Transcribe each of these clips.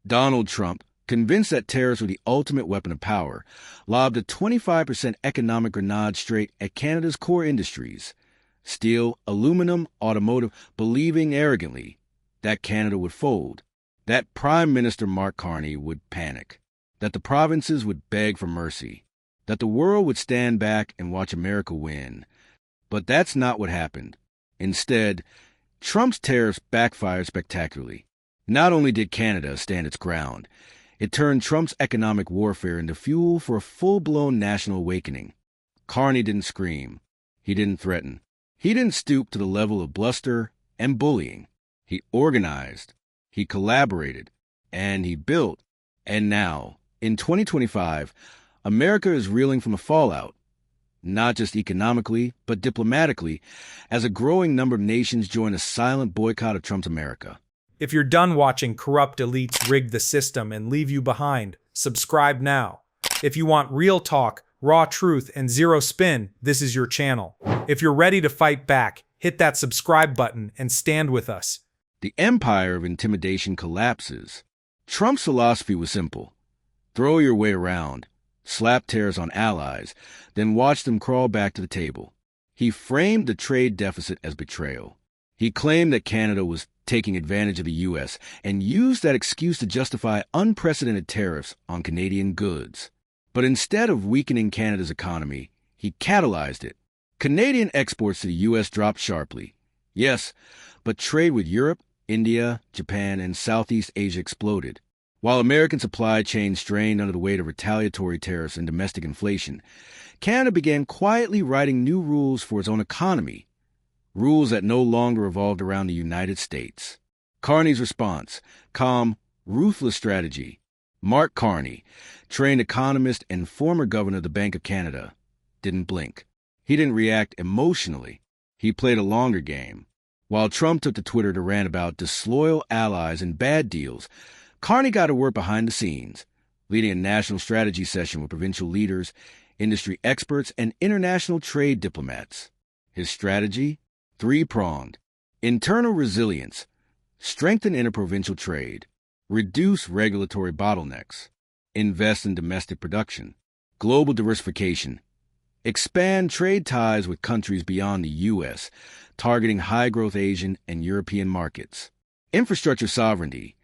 Donald Trump, convinced that tariffs were the ultimate weapon of power, lobbed a 25% economic grenade straight at Canada's core industries: steel, aluminum, automotive, believing arrogantly that Canada would fold, that Prime Minister Mark Carney would panic, that the provinces would beg for mercy, that the world would stand back and watch America win. But that's not what happened. Instead, Trump's tariffs backfired spectacularly. Not only did Canada stand its ground, it turned Trump's economic warfare into fuel for a full-blown national awakening. Carney didn't scream. He didn't threaten. He didn't stoop to the level of bluster and bullying. He organized. He collaborated. And he built. And now, in 2025, America is reeling from the fallout, not just economically, but diplomatically, as a growing number of nations join a silent boycott of Trump's America. If you're done watching corrupt elites rig the system and leave you behind, subscribe now. If you want real talk, raw truth, and zero spin, this is your channel. If you're ready to fight back, hit that subscribe button and stand with us. The empire of intimidation collapses. Trump's philosophy was simple: throw your way around, slap tariffs on allies, then watch them crawl back to the table. He framed the trade deficit as betrayal. He claimed that Canada was taking advantage of the U.S. and used that excuse to justify unprecedented tariffs on Canadian goods. But instead of weakening Canada's economy, he catalyzed it. Canadian exports to the U.S. dropped sharply. Yes, but trade with Europe, India, Japan, and Southeast Asia exploded. While American supply chains strained under the weight of retaliatory tariffs and domestic inflation, Canada began quietly writing new rules for its own economy, rules that no longer revolved around the United States. Carney's response: calm, ruthless strategy. Mark Carney, trained economist and former governor of the Bank of Canada, didn't blink. He didn't react emotionally. He played a longer game. While Trump took to Twitter to rant about disloyal allies and bad deals, Carney got to work behind the scenes, leading a national strategy session with provincial leaders, industry experts, and international trade diplomats. His strategy? Three-pronged: internal resilience, strengthen interprovincial trade, reduce regulatory bottlenecks, invest in domestic production, global diversification, expand trade ties with countries beyond the U.S., targeting high-growth Asian and European markets, infrastructure sovereignty,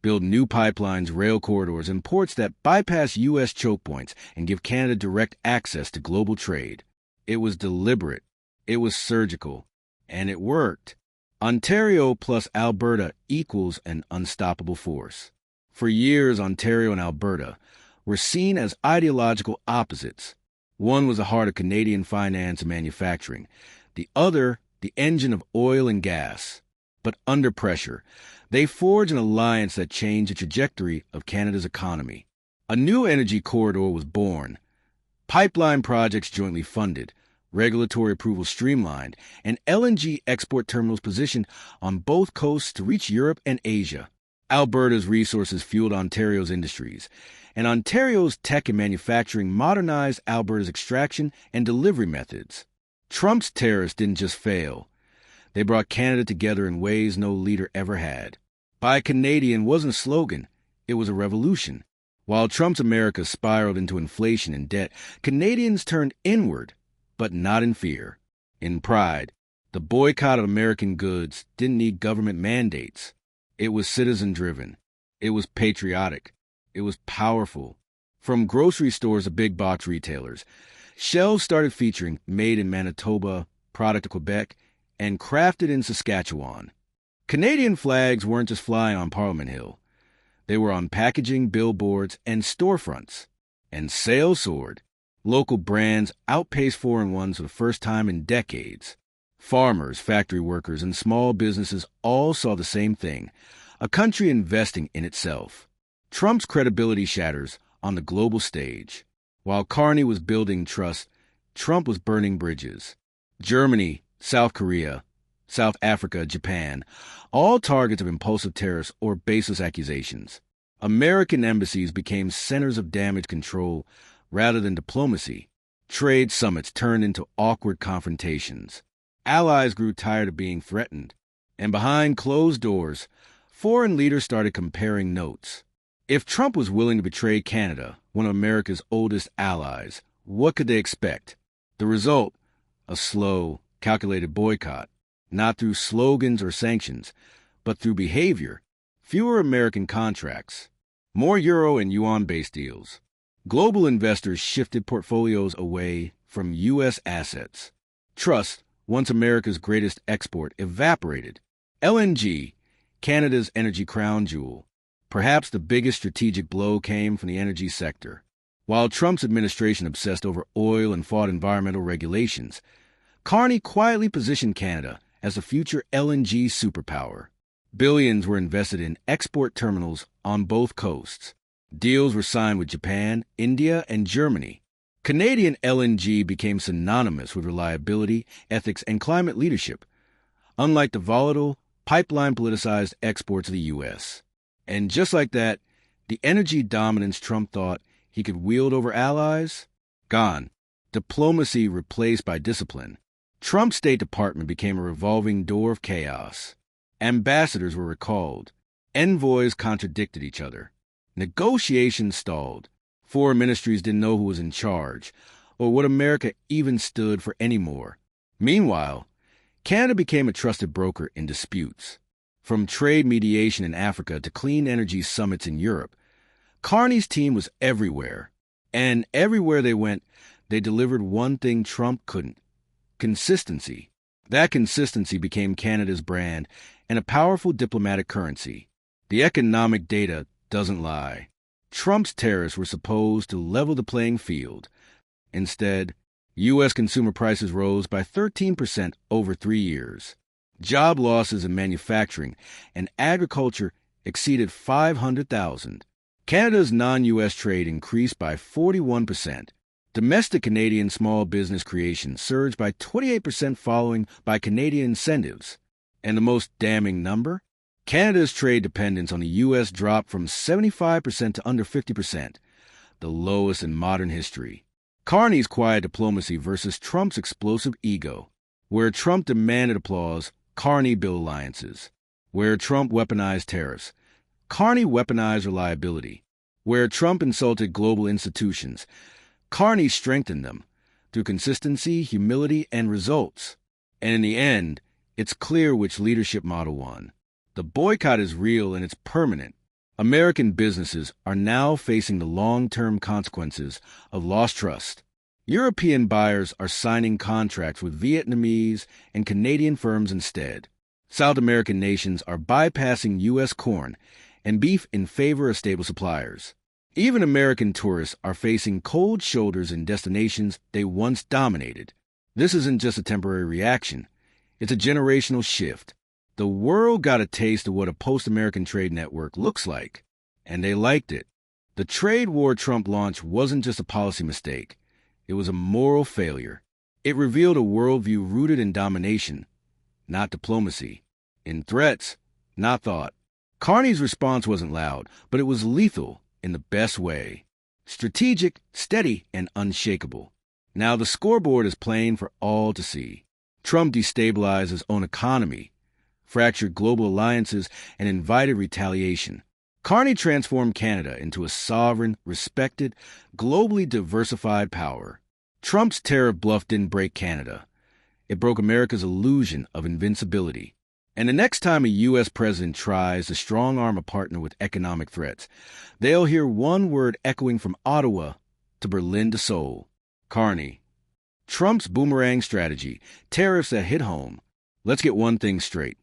build new pipelines, rail corridors, and ports that bypass U.S. choke points and give Canada direct access to global trade. It was deliberate, it was surgical, and it worked. Ontario plus Alberta equals an unstoppable force. For years, Ontario and Alberta were seen as ideological opposites. One was the heart of Canadian finance and manufacturing, the other the engine of oil and gas. But under pressure, they forged an alliance that changed the trajectory of Canada's economy. A new energy corridor was born, pipeline projects jointly funded, regulatory approval streamlined, and LNG export terminals positioned on both coasts to reach Europe and Asia. Alberta's resources fueled Ontario's industries, and Ontario's tech and manufacturing modernized Alberta's extraction and delivery methods. Trump's tariffs didn't just fail. They brought Canada together in ways no leader ever had. Buy Canadian wasn't a slogan, it was a revolution. While Trump's America spiraled into inflation and debt, Canadians turned inward, but not in fear, in pride. The boycott of American goods didn't need government mandates. It was citizen-driven. It was patriotic. It was powerful. From grocery stores to big box retailers, shelves started featuring made in Manitoba, product of Quebec, and crafted in Saskatchewan. Canadian flags weren't just flying on Parliament Hill. They were on packaging, billboards, and storefronts. And sales soared. Local brands outpaced foreign ones for the first time in decades. Farmers, factory workers, and small businesses all saw the same thing: a country investing in itself. Trump's credibility shatters on the global stage. While Carney was building trust, Trump was burning bridges. Germany, South Korea, South Africa, Japan, all targets of impulsive tariffs or baseless accusations. American embassies became centers of damage control rather than diplomacy. Trade summits turned into awkward confrontations. Allies grew tired of being threatened. And behind closed doors, foreign leaders started comparing notes. If Trump was willing to betray Canada, one of America's oldest allies, what could they expect? The result? A slow, calculated boycott, not through slogans or sanctions, but through behavior. Fewer American contracts, more euro and yuan-based deals. Global investors shifted portfolios away from U.S. assets. Trust, once America's greatest export, evaporated. LNG, Canada's energy crown jewel. Perhaps the biggest strategic blow came from the energy sector. While Trump's administration obsessed over oil and fought environmental regulations, Carney quietly positioned Canada as a future LNG superpower. Billions were invested in export terminals on both coasts. Deals were signed with Japan, India, and Germany. Canadian LNG became synonymous with reliability, ethics, and climate leadership, unlike the volatile, pipeline-politicized exports of the U.S. And just like that, the energy dominance Trump thought he could wield over allies? Gone. Diplomacy replaced by discipline. Trump's State Department became a revolving door of chaos. Ambassadors were recalled. Envoys contradicted each other. Negotiations stalled. Foreign ministries didn't know who was in charge, or what America even stood for anymore. Meanwhile, Canada became a trusted broker in disputes. From trade mediation in Africa to clean energy summits in Europe, Carney's team was everywhere. And everywhere they went, they delivered one thing Trump couldn't: consistency. That consistency became Canada's brand and a powerful diplomatic currency. The economic data doesn't lie. Trump's tariffs were supposed to level the playing field. Instead, U.S. consumer prices rose by 13% over 3 years. Job losses in manufacturing and agriculture exceeded 500,000. Canada's non-U.S. trade increased by 41%. Domestic Canadian small business creation surged by 28% following by Canadian incentives. And the most damning number? Canada's trade dependence on the U.S. dropped from 75% to under 50%, the lowest in modern history. Carney's quiet diplomacy versus Trump's explosive ego. Where Trump demanded applause, Carney built alliances. Where Trump weaponized tariffs, Carney weaponized reliability. Where Trump insulted global institutions, Carney strengthened them through consistency, humility, and results. And in the end, it's clear which leadership model won. The boycott is real and it's permanent. American businesses are now facing the long-term consequences of lost trust. European buyers are signing contracts with Vietnamese and Canadian firms instead. South American nations are bypassing U.S. corn and beef in favor of stable suppliers. Even American tourists are facing cold shoulders in destinations they once dominated. This isn't just a temporary reaction. It's a generational shift. The world got a taste of what a post-American trade network looks like, and they liked it. The trade war Trump launched wasn't just a policy mistake. It was a moral failure. It revealed a worldview rooted in domination, not diplomacy, in threats, not thought. Carney's response wasn't loud, but it was lethal in the best way. Strategic, steady, and unshakable. Now the scoreboard is plain for all to see. Trump destabilized his own economy, fractured global alliances, and invited retaliation. Carney transformed Canada into a sovereign, respected, globally diversified power. Trump's tariff bluff didn't break Canada. It broke America's illusion of invincibility. And the next time a U.S. president tries to strong-arm a partner with economic threats, they'll hear one word echoing from Ottawa to Berlin to Seoul: Carney. Trump's boomerang strategy, tariffs that hit home. Let's get one thing straight.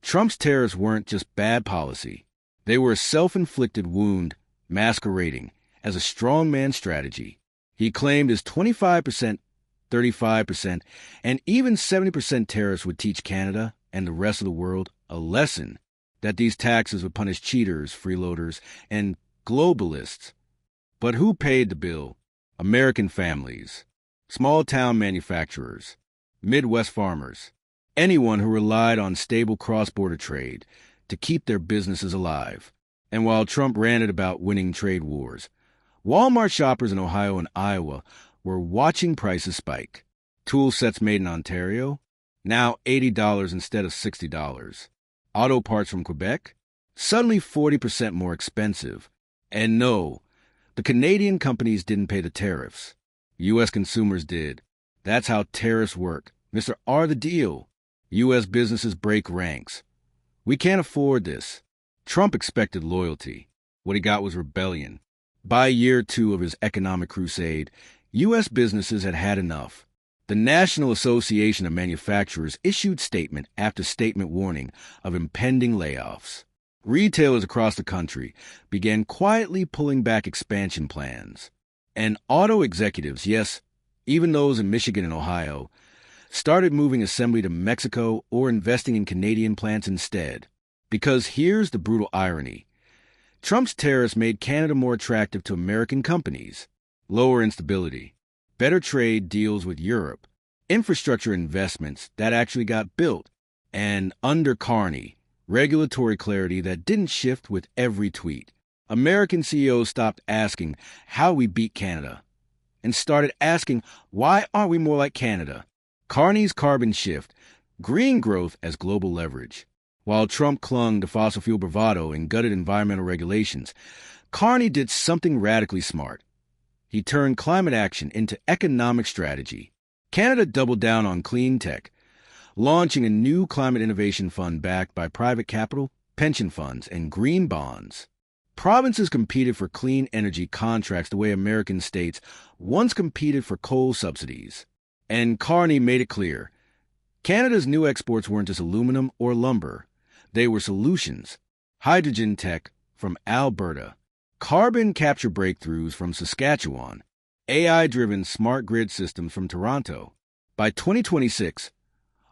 Trump's tariffs weren't just bad policy. They were a self-inflicted wound masquerading as a strongman strategy. He claimed his 25%, 35%, and even 70% tariffs would teach Canada and the rest of the world a lesson that these taxes would punish cheaters, freeloaders, and globalists. But who paid the bill? American families, small-town manufacturers, Midwest farmers, anyone who relied on stable cross-border trade to keep their businesses alive. And while Trump ranted about winning trade wars, Walmart shoppers in Ohio and Iowa were watching prices spike. Tool sets made in Ontario, now $80 instead of $60. Auto parts from Quebec, suddenly 40% more expensive. And no, the Canadian companies didn't pay the tariffs. U.S. consumers did. That's how tariffs work. Mr. R the deal. U.S. businesses break ranks. We can't afford this. Trump expected loyalty. What he got was rebellion. By year 2 of his economic crusade, U.S. businesses had had enough. The National Association of Manufacturers issued statement after statement warning of impending layoffs. Retailers across the country began quietly pulling back expansion plans. And auto executives, yes, even those in Michigan and Ohio, started moving assembly to Mexico or investing in Canadian plants instead. Because here's the brutal irony. Trump's tariffs made Canada more attractive to American companies. Lower instability, better trade deals with Europe, infrastructure investments that actually got built, and under Carney, regulatory clarity that didn't shift with every tweet. American CEOs stopped asking how we beat Canada and started asking why aren't we more like Canada? Carney's carbon shift, green growth as global leverage. While Trump clung to fossil fuel bravado and gutted environmental regulations, Carney did something radically smart. He turned climate action into economic strategy. Canada doubled down on clean tech, launching a new climate innovation fund backed by private capital, pension funds, and green bonds. Provinces competed for clean energy contracts the way American states once competed for coal subsidies. And Carney made it clear, Canada's new exports weren't just aluminum or lumber. They were solutions. Hydrogen tech from Alberta, carbon capture breakthroughs from Saskatchewan, AI-driven smart grid systems from Toronto. By 2026,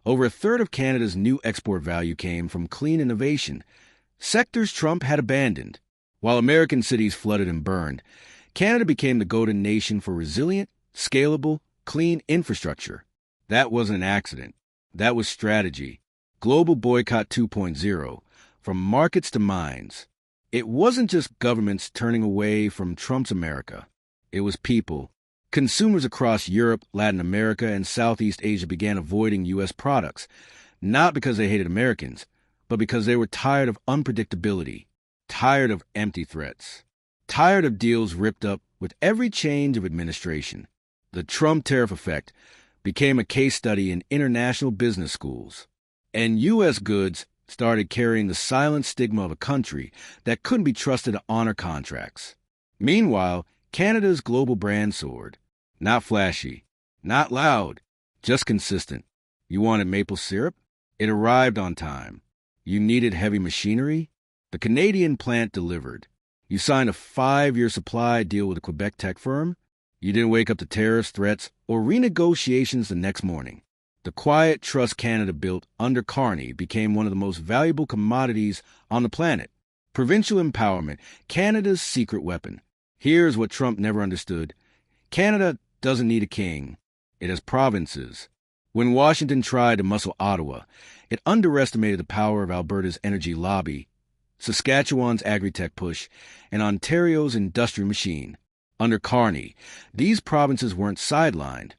over a third of Canada's new export value came from clean innovation, sectors Trump had abandoned. While American cities flooded and burned, Canada became the golden nation for resilient, scalable, clean infrastructure. That wasn't an accident. That was strategy. Global Boycott 2.0, from markets to minds. It wasn't just governments turning away from Trump's America. It was people. Consumers across Europe, Latin America, and Southeast Asia began avoiding U.S. products, not because they hated Americans, but because they were tired of unpredictability, tired of empty threats, tired of deals ripped up with every change of administration. The Trump tariff effect became a case study in international business schools. And U.S. goods started carrying the silent stigma of a country that couldn't be trusted to honor contracts. Meanwhile, Canada's global brand soared. Not flashy, not loud, just consistent. You wanted maple syrup? It arrived on time. You needed heavy machinery? The Canadian plant delivered. You signed a 5-year supply deal with a Quebec tech firm? You didn't wake up to tariffs, threats, or renegotiations the next morning. The quiet trust Canada built under Carney became one of the most valuable commodities on the planet. Provincial empowerment, Canada's secret weapon. Here's what Trump never understood. Canada doesn't need a king. It has provinces. When Washington tried to muscle Ottawa, it underestimated the power of Alberta's energy lobby, Saskatchewan's agri-tech push, and Ontario's industrial machine. Under Carney, these provinces weren't sidelined.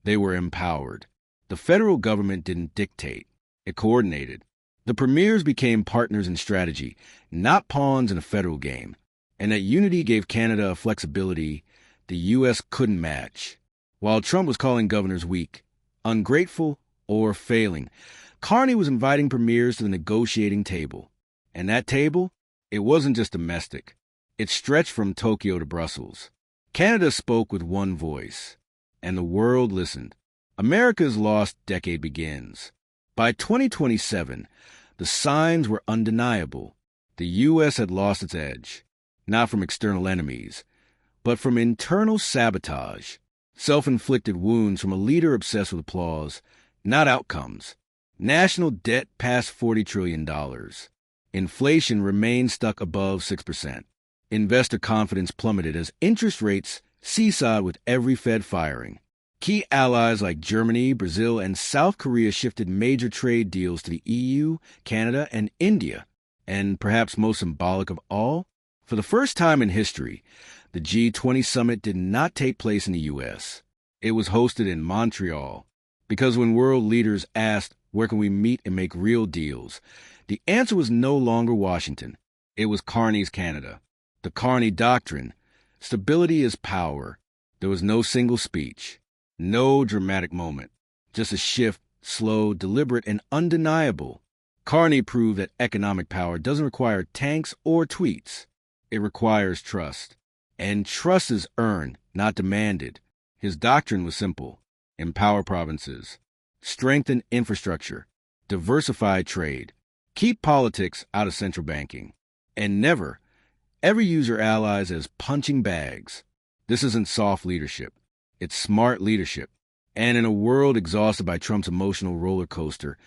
They were empowered. The federal government didn't dictate. It coordinated. The premiers became partners in strategy, not pawns in a federal game. And that unity gave Canada a flexibility the U.S. couldn't match. While Trump was calling governors weak, ungrateful, or failing, Carney was inviting premiers to the negotiating table. And that table, it wasn't just domestic. It stretched from Tokyo to Brussels. Canada spoke with one voice, and the world listened. America's lost decade begins. By 2027, the signs were undeniable. The U.S. had lost its edge, not from external enemies, but from internal sabotage, self-inflicted wounds from a leader obsessed with applause, not outcomes. National debt passed $40 trillion. Inflation remained stuck above 6%. Investor confidence plummeted as interest rates seesawed with every Fed firing. Key allies like Germany, Brazil, and South Korea shifted major trade deals to the EU, Canada, and India. And perhaps most symbolic of all, for the first time in history, the G20 summit did not take place in the U.S. It was hosted in Montreal. Because when world leaders asked, where can we meet and make real deals, the answer was no longer Washington. It was Carney's Canada. The Carney doctrine. Stability is power. There was no single speech, no dramatic moment, just a shift, slow, deliberate, and undeniable. Carney proved that economic power doesn't require tanks or tweets. It requires trust. And trust is earned, not demanded. His doctrine was simple. Empower provinces. Strengthen infrastructure. Diversify trade. Keep politics out of central banking. And never, ever use your allies as punching bags. This isn't soft leadership. It's smart leadership. And in a world exhausted by Trump's emotional roller coaster,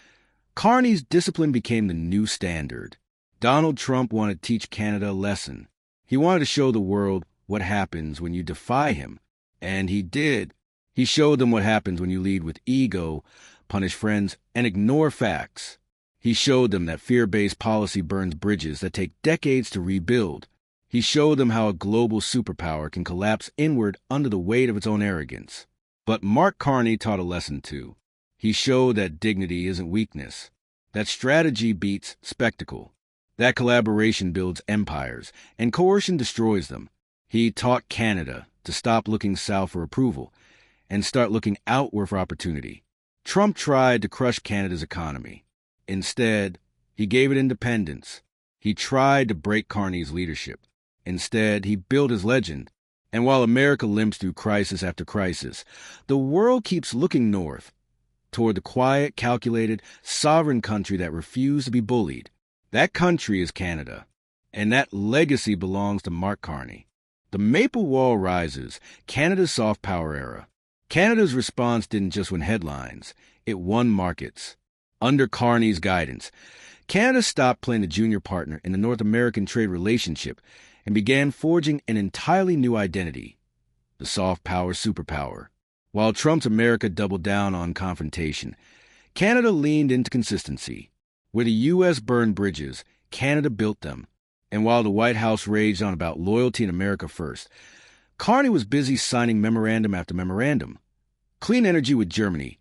Carney's discipline became the new standard. Donald Trump wanted to teach Canada a lesson. He wanted to show the world what happens when you defy him. And he did. He showed them what happens when you lead with ego, punish friends, and ignore facts. He showed them that fear-based policy burns bridges that take decades to rebuild. He showed them how a global superpower can collapse inward under the weight of its own arrogance. But Mark Carney taught a lesson too. He showed that dignity isn't weakness, that strategy beats spectacle, that collaboration builds empires, and coercion destroys them. He taught Canada to stop looking south for approval and start looking outward for opportunity. Trump tried to crush Canada's economy. Instead, he gave it independence. He tried to break Carney's leadership. Instead, he built his legend. And while America limps through crisis after crisis, the world keeps looking north, toward the quiet, calculated, sovereign country that refused to be bullied. That country is Canada, and that legacy belongs to Mark Carney. The Maple Wall rises, Canada's soft power era. Canada's response didn't just win headlines, it won markets. Under Carney's guidance, Canada stopped playing the junior partner in the North American trade relationship and began forging an entirely new identity, the soft power superpower. While Trump's America doubled down on confrontation, Canada leaned into consistency. Where the U.S. burned bridges, Canada built them. And while the White House raged on about loyalty in America first, Carney was busy signing memorandum after memorandum. Clean energy with Germany,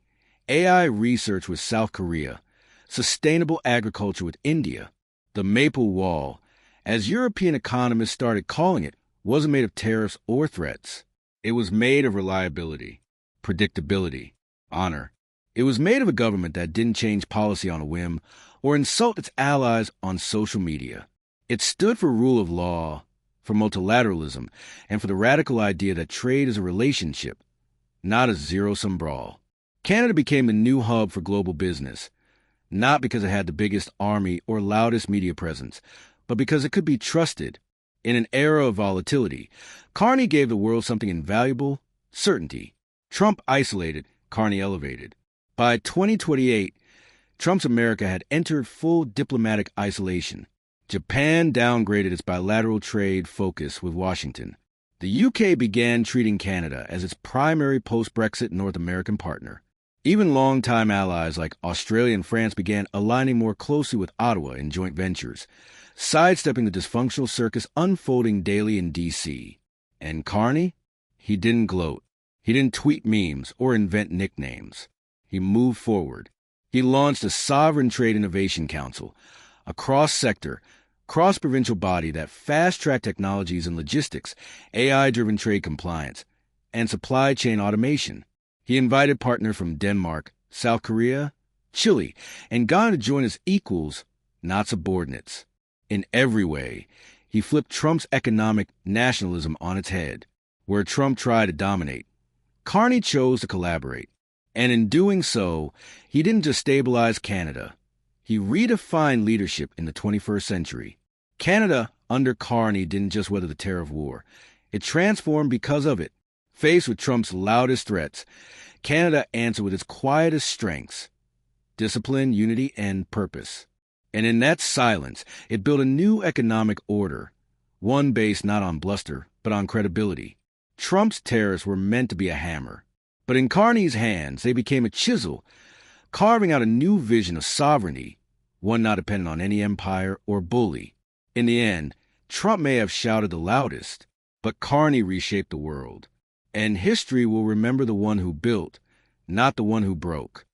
AI research with South Korea, sustainable agriculture with India. The Maple Wall, as European economists started calling it, wasn't made of tariffs or threats. It was made of reliability, predictability, honor. It was made of a government that didn't change policy on a whim or insult its allies on social media. It stood for rule of law, for multilateralism, and for the radical idea that trade is a relationship, not a zero-sum brawl. Canada became the new hub for global business, not because it had the biggest army or loudest media presence, but because it could be trusted. In an era of volatility, Carney gave the world something invaluable: certainty. Trump isolated, Carney elevated. By 2028, Trump's America had entered full diplomatic isolation. Japan downgraded its bilateral trade focus with Washington. The UK began treating Canada as its primary post-Brexit North American partner. Even longtime allies like Australia and France began aligning more closely with Ottawa in joint ventures, sidestepping the dysfunctional circus unfolding daily in D.C. And Carney? He didn't gloat. He didn't tweet memes or invent nicknames. He moved forward. He launched a Sovereign Trade Innovation Council, a cross-sector, cross-provincial body that fast-tracked technologies in logistics, AI-driven trade compliance, and supply chain automation. He invited partners from Denmark, South Korea, Chile, and Ghana to join as equals, not subordinates. In every way, he flipped Trump's economic nationalism on its head. Where Trump tried to dominate, Carney chose to collaborate. And in doing so, he didn't just stabilize Canada. He redefined leadership in the 21st century. Canada, under Carney, didn't just weather the tariff war. It transformed because of it. Faced with Trump's loudest threats, Canada answered with its quietest strengths: discipline, unity, and purpose. And in that silence, it built a new economic order, one based not on bluster, but on credibility. Trump's tariffs were meant to be a hammer, but in Carney's hands, they became a chisel, carving out a new vision of sovereignty, one not dependent on any empire or bully. In the end, Trump may have shouted the loudest, but Carney reshaped the world. And history will remember the one who built, not the one who broke.